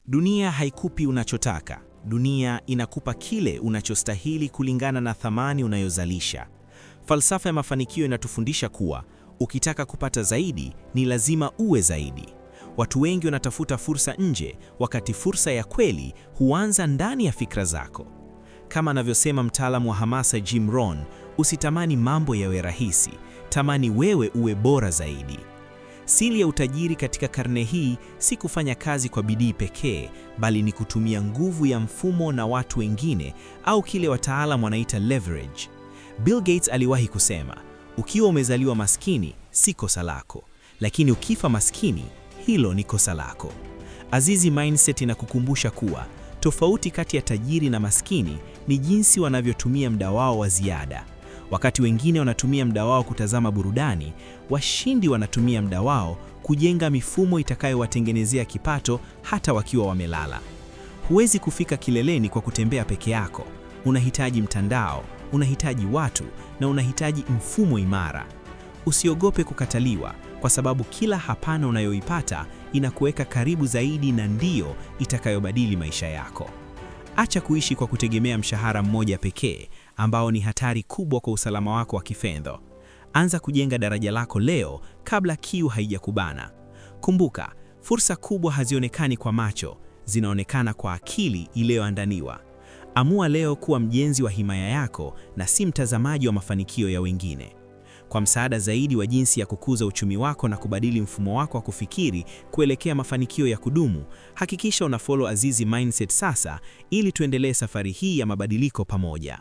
Dunia haikupi unachotaka. Dunia inakupa kile unachostahili kulingana na thamani unayozalisha. Falsafa ya mafanikio inatufundisha kuwa ukitaka kupata zaidi, ni lazima uwe zaidi. Watu wengi wanatafuta fursa nje, wakati fursa ya kweli huanza ndani ya fikra zako. Kama anavyosema mtaalamu wa hamasa Jim Rohn, usitamani mambo yawe rahisi, tamani wewe uwe bora zaidi. Siri ya utajiri katika karne hii si kufanya kazi kwa bidii pekee, bali ni kutumia nguvu ya mfumo na watu wengine, au kile wataalamu wanaita leverage. Bill Gates aliwahi kusema, ukiwa umezaliwa maskini si kosa lako, lakini ukifa maskini, hilo ni kosa lako. Azizi Mindset inakukumbusha kuwa tofauti kati ya tajiri na maskini ni jinsi wanavyotumia muda wao wa ziada. Wakati wengine wanatumia muda wao kutazama burudani, washindi wanatumia muda wao kujenga mifumo itakayowatengenezea kipato hata wakiwa wamelala. Huwezi kufika kileleni kwa kutembea peke yako. Unahitaji mtandao, unahitaji watu, na unahitaji mfumo imara. Usiogope kukataliwa, kwa sababu kila hapana unayoipata inakuweka karibu zaidi na ndiyo itakayobadili maisha yako. Acha kuishi kwa kutegemea mshahara mmoja pekee, ambao ni hatari kubwa kwa usalama wako wa kifedha. Anza kujenga daraja lako leo kabla kiu haijakubana. Kumbuka, fursa kubwa hazionekani kwa macho, zinaonekana kwa akili iliyoandaliwa. Amua leo kuwa mjenzi wa himaya yako na si mtazamaji wa mafanikio ya wengine. Kwa msaada zaidi wa jinsi ya kukuza uchumi wako na kubadili mfumo wako wa kufikiri kuelekea mafanikio ya kudumu, hakikisha unafollow Azizi Mindset sasa, ili tuendelee safari hii ya mabadiliko pamoja.